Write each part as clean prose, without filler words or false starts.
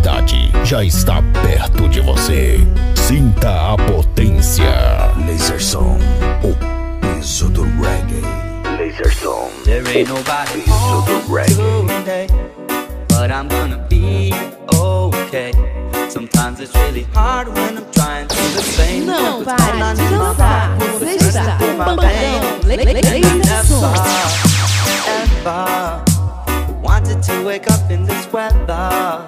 qualidade já está perto de você. Sinta a potência. Lasersom, o peso do reggae. Lasersom, there ain't nobody peso do reggae. today, but I'm gonna be okay. Sometimes it's really hard when I'm trying to explain. Não pare de dançar. Você está no Pancadão Lasersom. Ever wanted to wake up in this weather,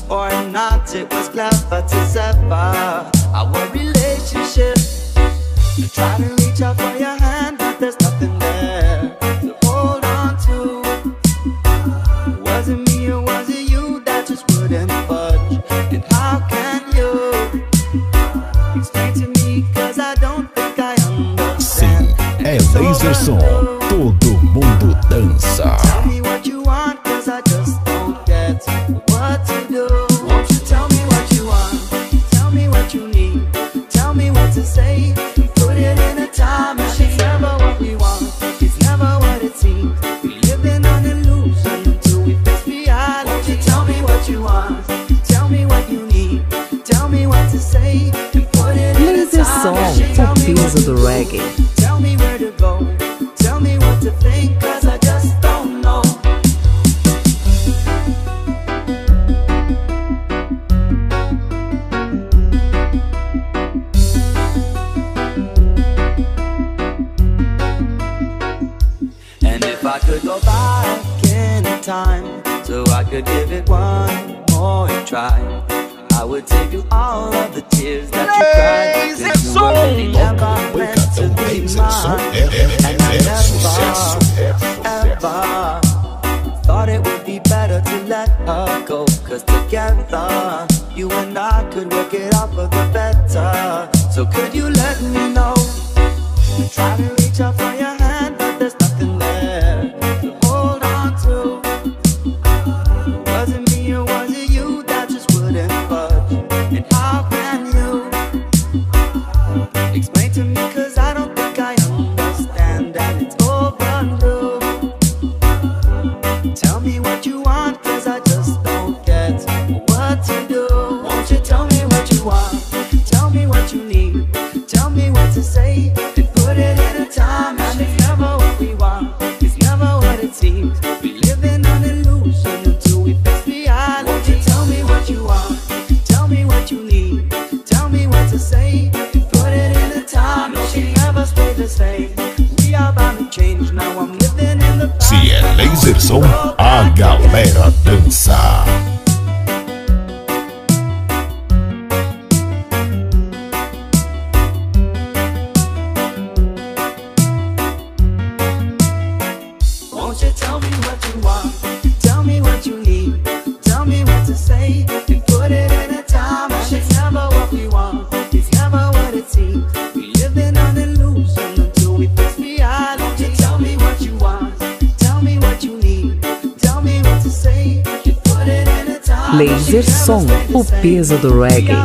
or not, it was clever to sever our relationship. You try to reach out for your hand, but there's nothing there to hold on to. Was it me or was it you that just wouldn't budge? And how can you explain to me, cause I don't think I understand. Sim, é Lasersom. Todo mundo dança. Tell me what you want, cause I just don't get what to do. Won't you tell me what you want? Tell me what you need. Tell me what to say. Put it in a time machine. It's never what we want. It's never what it seems. We living on illusion until we face reality. Won't you tell me what you want? Tell me what you need. Tell me what to say. Put it in a time machine. Tell me what to do. Tell me where to go. Tell me what to think, cause I just don't know. And if I could go back in time, so I could give it one more try, I would save you all of the tears that you cried. 'Cause you were really never meant to be mine. And I never thought it would be better to let her go, 'cause together you and I could work it out for the better. So could you let me know? Try to reach out for your hand, but there's nothing there to hold on to. Was it me or was it you that just wouldn't budge? And how can you explain to me, cause I don't think I understand, and it's overdue. Tell me what you want, cause I just don't get what to do. Won't you tell me what you want? Tell me what you need. Tell me what to say. And put it in a time, and it's never what we want. It's never what it seems. We living on illusion until we face reality. Won't you tell me what you want? Tell me what you need. Tell me what to say. And put it in a time, and she never stay the same. We are bound to change, now I'm living in the past. Se é Lasersom, a galera dança. Won't you tell me what you want? Tell me what you need. Tell me what to say. And put it in a time machine. It's never what we want. It's never what it seems. We living on illusion until we face reality. Won't you tell me what you want? Tell me what you need. Tell me what to say. And put it in a time machine. Lasersom, o peso do reggae.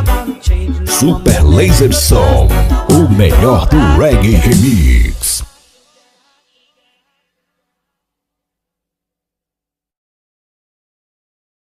Super Lasersom, o melhor do reggae remix.